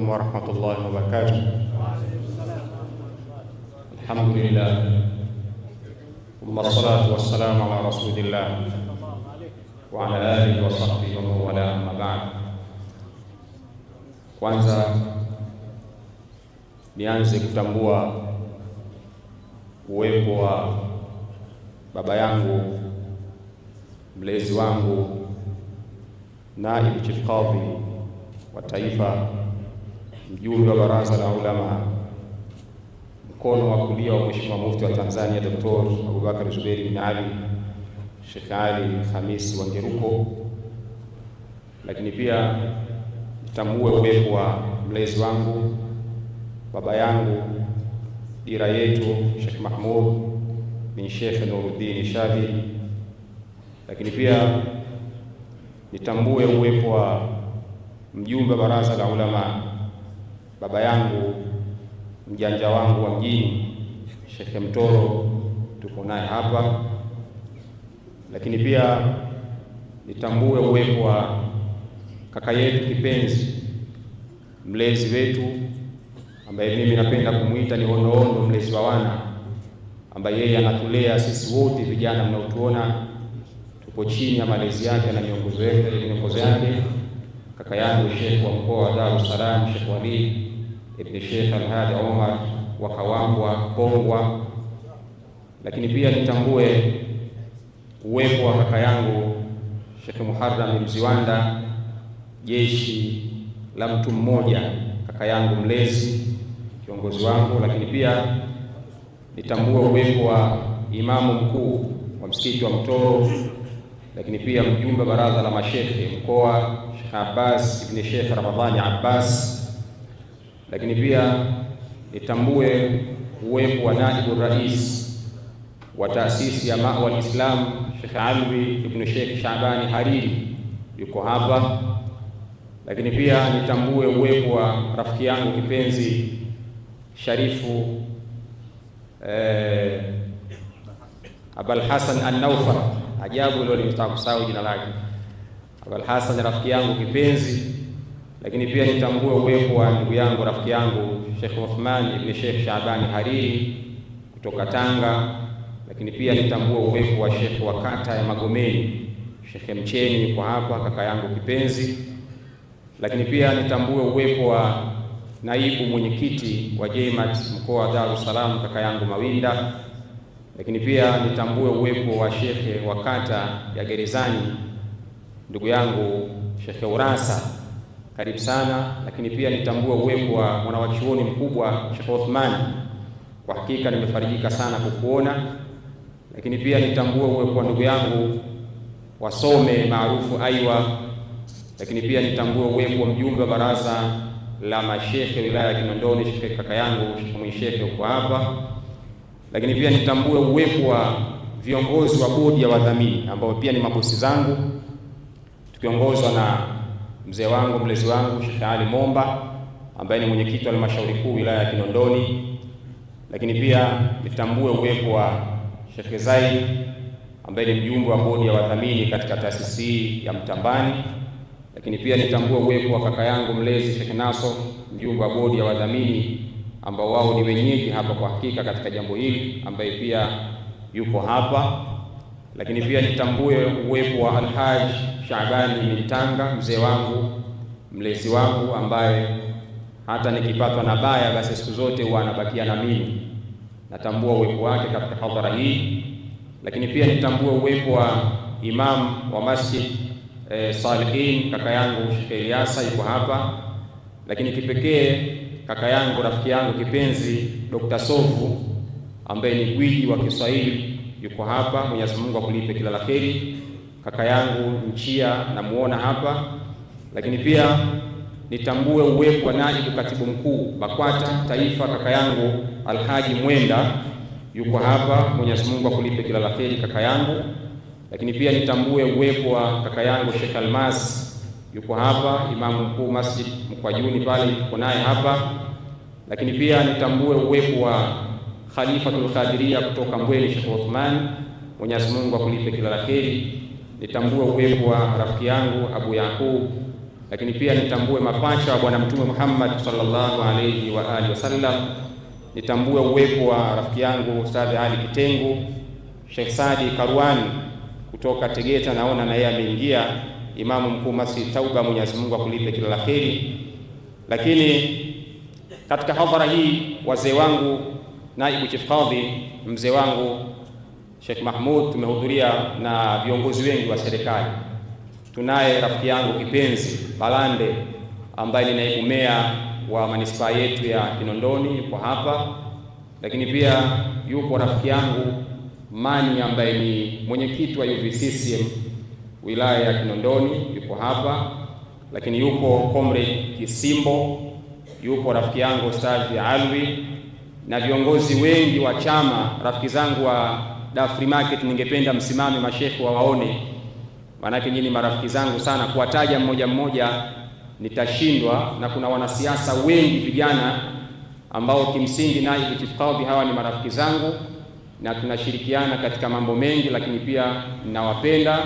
عليكم ورحمة الله وبركاته. الحمد لله ثم الصلاة والسلام على رسول الله وعلى آله وصحبه ومن والاه، أما بعد. Kwanza nianze kutambua uwepo wa baba yangu, mlezi wangu, naibu chief kadhi wa taifa, mjumbe wa baraza la ulama, mkono wa kulia wa Mheshimiwa Mufti wa Tanzania Dr. Abubakar Zuberi bin Ali Sheikh Ali Khamisi Wangeruko. Lakini pia nitambue uwepo wa mlezi wangu, baba yangu, dira yetu Sheikh Mahmud bin Sheikh Nuruddin Shadhi. Lakini pia nitambue uwepo wa mjumbe wa baraza la ulama, baba yangu, mjanja wangu wa mjini Sheikh Mtoro, tuko naye hapa. Lakini pia nitambue uwepo wa kaka yetu kipenzi, mlezi wetu ambaye mimi napenda kumuita ni Ondoondo, mlezi wa wana, ambaye yeye anatulea sisi wote vijana mnaotuona tupo chini ya malezi yake na miongozo yake. Kaka yangu Sheikh wa mkoa wa Dar es Salaam, Sheikh Wali ibn Sheikh Al-Hadi Omar wa Kawambwa Pongwa. Lakini pia nitambue uwepo wa kaka yangu Sheikh Muharram Mziwanda, jeshi la mtu mmoja, kaka yangu mlezi, kiongozi wangu. Lakini pia nitambue uwepo wa imamu mkuu wa msikiti wa Mtoro, lakini pia mjumbe baraza la mashekhe mkoa Sheikh Abbas ibn Sheikh Ramadhani Abbas. Lakini pia nitambue uwepo wa naibu rais wa taasisi ya Mawa al-Islam Sheikh Alwi ibn Sheikh Shabani Hariri, yuko hapa. Lakini pia nitambue uwepo wa rafiki yangu kipenzi Sharifu Abul Hasan An-Naufar, ajabu leo nilitaka kusahau jina lake. Abul Hasan rafiki yangu kipenzi. Lakini pia nitambue uwepo wa ndugu yangu rafiki yangu Sheikh Uthman ibn Sheikh Shabani Hariri kutoka Tanga. Lakini pia nitambue uwepo wa Sheikh wa kata ya Magomeni Sheikh Mcheni kwa hapa, kaka yangu kipenzi. Lakini pia nitambue uwepo wa naibu mwenyekiti wa JMAT mkoa wa Dar es Salaam, kaka yangu Mawinda. Lakini pia nitambue uwepo wa Sheikh wa kata ya Gerezani, ndugu yangu Sheikh Urasa, karibu sana. Lakini pia nitambue uwepo wa mwanawachuoni mkubwa Sheikh Uthman, kwa hakika nimefarijika sana kukuona. Lakini pia nitambue uwepo wa ndugu yangu Wasome maarufu Aiwa. Lakini pia nitambue uwepo wa mjumbe wa baraza la mashekhe wilaya ya Kinondoni Sheikh kaka yangu Sheikh Mwishekhe uko hapa. Lakini pia nitambue uwepo wa viongozi wa bodi ya wadhamini ambao pia ni mabosi zangu, tukiongozwa na mzee wangu mlezi wangu Sheikh Ali Momba ambaye ni mwenyekiti wa halmashauri kuu wilaya ya Kinondoni. Lakini pia nitambue uwepo wa Sheikh Zaid ambaye ni mjumbe wa bodi ya wadhamini katika taasisi ya Mtambani. Lakini pia nitambue uwepo wa kaka yangu mlezi Sheikh Naso, mjumbe wa bodi ya wadhamini ambao wao ni wenyeji hapa kwa hakika katika jambo hili, ambaye pia yuko hapa. Lakini pia nitambue uwepo wa Alhaj Shabani Mitanga, mzee wangu mlezi wangu, ambaye hata nikipatwa na baya basi siku zote huwa anabakia na mimi. Natambua uwepo wake katika hadhara hii. Lakini pia nitambue uwepo wa imam wa Masjid Salihin, kaka yangu Sheikh Eliasa yuko hapa. Lakini kipekee kaka yangu rafiki yangu kipenzi Dr. Sofu ambaye ni gwiji wa Kiswahili yuko hapa. Mwenyezi Mungu akulipe kila la kheri. Kaka yangu Mchia namuona hapa. Lakini pia nitambue uwepo wa naibu katibu mkuu BAKWATA taifa, kaka yangu Alhaji Mwenda yuko hapa. Mwenyezi Mungu akulipe kila la kheri kaka yangu. Lakini pia nitambue uwepo wa kaka yangu Sheikh Almas yuko hapa, imamu mkuu Masjid Mkwajuni pale yuko naye hapa. Lakini pia nitambue uwepo wa Khalifatul Qadiria kutoka Mbweni Sheikh Uthman, Mwenyezi Mungu akulipe kila la kheri. Nitambue uwepo wa rafiki yangu Abu Yakub lakini pia nitambue mapacha wa Bwana Mtume Muhammad sallallahu alayhi wa alihi wasallam. Nitambue uwepo wa rafiki yangu Ustadh Ali Kitengu, Sheikh Sadi Karwani kutoka Tegeta, naona na yeye ameingia, imamu mkuu Masjid Tauba, Mwenyezi Mungu akulipe kila la kheri. Lakini katika hadhara hii wazee wangu, naibu chief kadhi mzee wangu Sheikh Mahmud, tumehudhuria na viongozi wengi wa serikali. Tunaye rafiki yangu kipenzi Balande ambaye ni naibu meya wa manispaa yetu ya Kinondoni kwa hapa, lakini pia yupo rafiki yangu Mani ambaye ni mwenyekiti wa UVCCM wilaya ya Kinondoni, yupo hapa, lakini yupo Comrade Kisimbo, yupo rafiki yangu Ustadhi Alwi na viongozi wengi wa chama. Rafiki zangu wa Dar Free Market, ningependa msimame mashekhi wawaone, maanake nyinyi marafiki zangu sana, kuwataja mmoja mmoja nitashindwa, na kuna wanasiasa wengi vijana ambao kimsingi naibu chief kadhi hawa ni marafiki zangu na tunashirikiana katika mambo mengi, lakini pia ninawapenda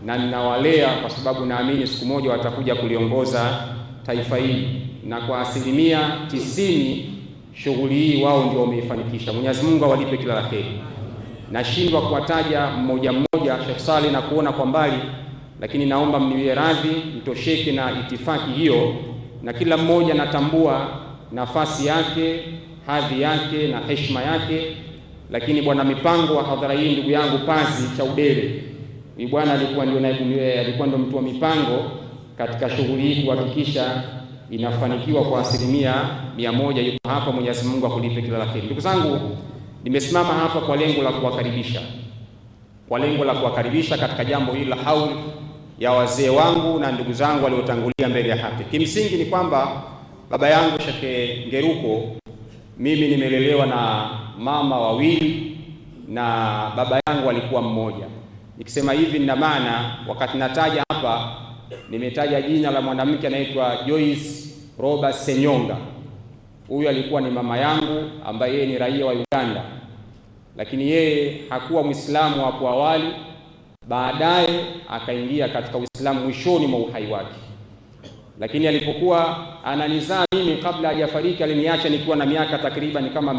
na ninawalea kwa sababu naamini siku moja watakuja kuliongoza taifa hili, na kwa 90% shughuli hii wao ndio wameifanikisha. Mwenyezi Mungu awalipe kila la kheri. Nashindwa kuwataja mmoja mmoja Sheikh Saleh na kuona kwa mbali, lakini naomba mniwie radhi, mtosheke na itifaki hiyo, na kila mmoja natambua nafasi yake, hadhi yake na heshima yake. Lakini bwana mipango wa hadhara hii, ndugu yangu Pazi Chaudele, ni bwana alikuwa ndio mtu wa mipango katika shughuli hii kuhakikisha inafanikiwa kwa 100%. Yuko hapa, Mwenyezi Mungu akulipe kila la kheri. Ndugu zangu, nimesimama hapa kwa lengo la kuwakaribisha katika jambo hili la hauli ya wazee wangu na ndugu zangu waliotangulia mbele ya haki. Kimsingi ni kwamba baba yangu Sheikh Ngeruko, mimi nimelelewa na mama wawili na baba yangu alikuwa mmoja. Nikisema hivi nina maana, wakati nataja hapa nimetaja jina la mwanamke anaitwa Joyce Robert Senyonga. Huyu alikuwa ni mama yangu ambaye yeye ni raia wa Uganda, lakini yeye hakuwa Muislamu hapo awali, baadaye akaingia katika Uislamu mwishoni mwa uhai wake. Lakini alipokuwa ananizaa mimi, kabla hajafariki, aliniacha nikiwa na miaka takriban kama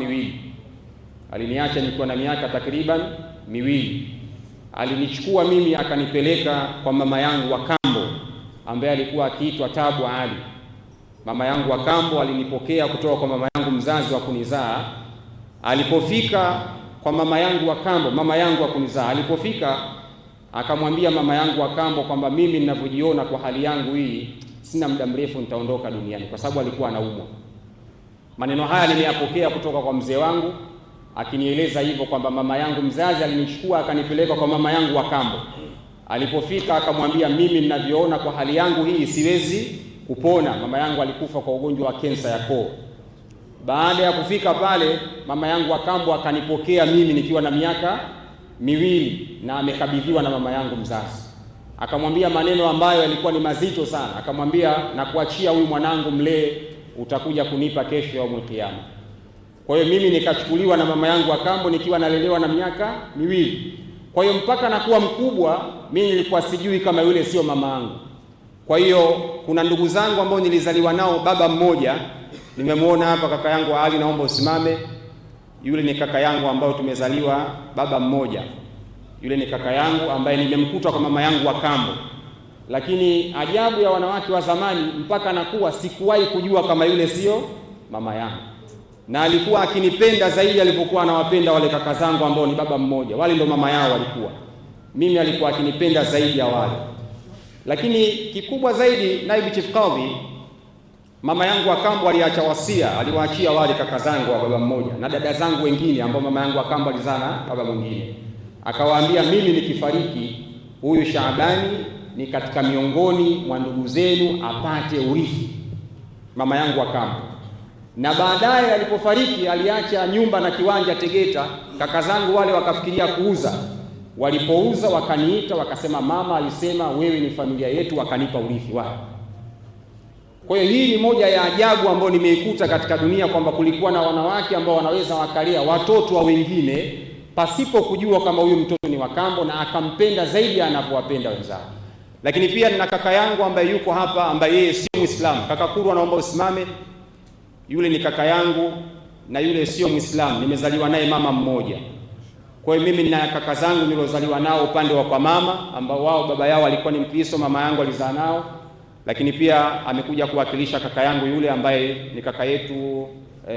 miwili. Alinichukua mimi akanipeleka kwa mama yangu wa kambo ambaye alikuwa akiitwa Tabu Ali. Mama yangu wa kambo alinipokea kutoka kwa mama yangu mzazi wa kunizaa. Alipofika kwa mama yangu wa kambo, mama yangu wa kunizaa, alipofika akamwambia mama yangu wa kambo kwamba mimi ninavyojiona kwa hali yangu hii, sina muda mrefu nitaondoka duniani, kwa sababu alikuwa anaumwa. Maneno haya nimeyapokea kutoka kwa mzee wangu akinieleza hivyo kwamba mama yangu mzazi alinichukua akanipeleka kwa mama yangu wa kambo. Alipofika akamwambia, mimi ninavyoona kwa hali yangu hii siwezi kupona. Mama yangu alikufa kwa ugonjwa wa kensa ya koo. Baada ya kufika pale, mama yangu wa kambo akanipokea mimi nikiwa na miaka miwili na amekabidhiwa na mama yangu mzazi. Akamwambia maneno ambayo yalikuwa ni mazito sana. Akamwambia, na kuachia huyu mwanangu mlee, utakuja kunipa kesho ya Kiyama. Kwa hiyo mimi nikachukuliwa na mama yangu wa kambo nikiwa nalelewa na miaka miwili. Kwa hiyo mpaka nakuwa mkubwa mimi nilikuwa sijui kama yule sio mama yangu. Kwa hiyo kuna ndugu zangu ambao nilizaliwa nao baba mmoja, nimemuona hapa kaka yangu Ali, naomba usimame. Yule ni kaka yangu ambao tumezaliwa baba mmoja. Yule ni kaka yangu ambaye nimemkuta kwa mama yangu wa kambo. Lakini ajabu ya wanawake wa zamani, mpaka nakuwa sikuwahi kujua kama yule sio mama yangu. Na alikuwa akinipenda zaidi alipokuwa anawapenda wale kaka zangu ambao ni baba mmoja. Wale ndo mama yao walikuwa. Mimi alikuwa akinipenda zaidi ya wale. Lakini kikubwa zaidi, naibu chief kadhi, mama yangu wa kambo aliacha wasia, aliwaachia wale kaka zangu wa baba mmoja na dada zangu wengine ambao mama yangu wa kambo alizaa na baba mwingine. Akawaambia, mimi nikifariki, huyu Shaabani ni katika miongoni mwa ndugu zenu apate urithi. Mama yangu wa kambo. Na baadaye alipofariki aliacha nyumba na kiwanja Tegeta. Kaka zangu wale wakafikiria kuuza. Walipouza wakaniita, wakasema mama alisema wewe ni familia yetu, wakanipa urithi wao. Kwa hiyo hii ni moja ya ajabu ambayo nimeikuta katika dunia, kwamba kulikuwa na wanawake ambao wanaweza wakalea watoto wa wengine pasipo kujua kama huyu mtoto ni wa kambo, na akampenda zaidi anavyowapenda wenzao. Lakini pia nina kaka yangu ambaye yuko hapa ambaye yeye sio Muislamu. Kaka Kurwa, naomba usimame. Yule ni kaka yangu na yule sio Muislamu, nimezaliwa naye mama mmoja. Kwa hiyo mimi nina kaka zangu niliozaliwa nao upande wa kwa mama, ambao wao baba yao alikuwa ni Mkristo, mama yangu alizaa nao. Lakini pia amekuja kuwakilisha kaka yangu yule ambaye ni kaka yetu,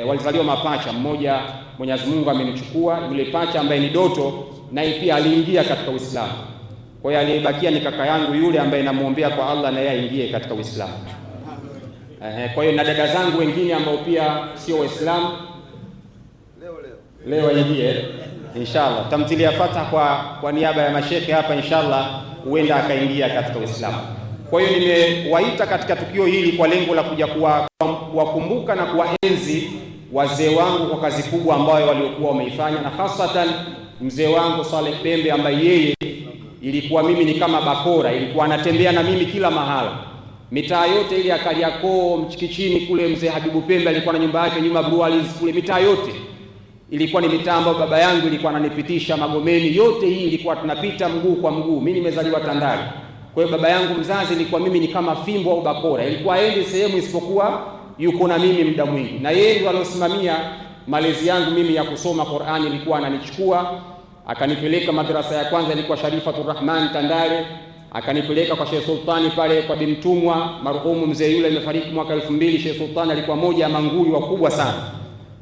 walizaliwa mapacha, mmoja Mwenyezi Mungu amenichukua, yule pacha ambaye ni Doto naye pia aliingia katika Uislamu. Kwa hiyo aliyebakia ni kaka yangu yule ambaye namuombea kwa Allah na yeye aingie katika Uislamu. Kwa hiyo na dada zangu wengine ambao pia sio Waislamu leo aingie inshallah. Tamtilia fatha kwa niaba ya mashekhe hapa, inshallah huenda akaingia katika Uislamu. Kwa hiyo nimewaita katika tukio hili kwa lengo la kuja kuwakumbuka na kuwaenzi wazee wangu kwa kazi kubwa ambayo waliokuwa wameifanya, na hasatan mzee wangu Saleh Pembe ambaye yeye ilikuwa mimi ni kama bakora, ilikuwa anatembea na mimi kila mahala, mitaa yote ile ya Kariakoo, Mchikichini kule. Mzee Habibu Pembe alikuwa na nyumba yake nyuma Blue Alice kule, mitaa yote ilikuwa ni mitaa ambayo baba yangu ilikuwa ananipitisha. Magomeni yote hii ilikuwa tunapita mguu kwa mguu. Mimi nimezaliwa Tandale, kwa hiyo baba yangu mzazi ilikuwa mimi ni kama fimbo au bakora, ilikuwa haendi sehemu isipokuwa yuko na mimi muda mwingi, na yeye ndiye aliosimamia malezi yangu mimi ya kusoma Qur'ani. Ilikuwa ananichukua akanipeleka madrasa ya kwanza, ilikuwa Sharifatur Rahman Tandale, akanipeleka kwa Sheikh Sultani pale kwa Bimtumwa, marhumu mzee yule amefariki mwaka 2000. Sheikh Sultani alikuwa moja ya manguli wakubwa sana.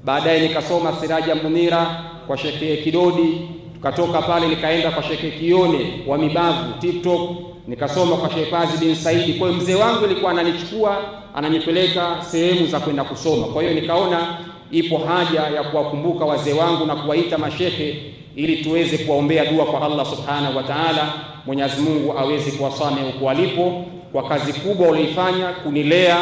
Baadaye nikasoma Siraja Munira kwa Sheikh Kidodi, tukatoka pale nikaenda kwa Sheikh Kione wa Mibavu TikTok, nikasoma kwa Sheikh Fazi bin Saidi. Kwa hiyo mzee wangu alikuwa ananichukua ananipeleka sehemu za kwenda kusoma. Kwa hiyo nikaona ipo haja ya kuwakumbuka wazee wangu na kuwaita mashekhe ili tuweze kuwaombea dua kwa Allah subhanahu wa ta'ala, Mwenyezi Mungu aweze kuwasamehe huko walipo kwa kazi kubwa walioifanya kunilea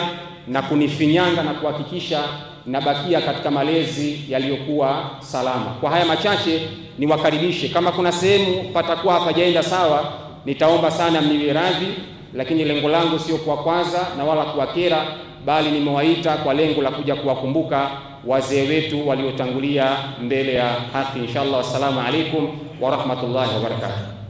na kunifinyanga na kuhakikisha nabakia katika malezi yaliyokuwa salama. Kwa haya machache niwakaribishe, kama kuna sehemu patakuwa hapajaenda sawa nitaomba sana mniwie radhi, lakini lengo langu sio kuwakwaza na wala kuwakera, bali nimewaita kwa lengo la kuja kuwakumbuka wazee wetu waliotangulia mbele ya haki inshallah. Wassalamu alaikum wa rahmatullahi wa barakatuh.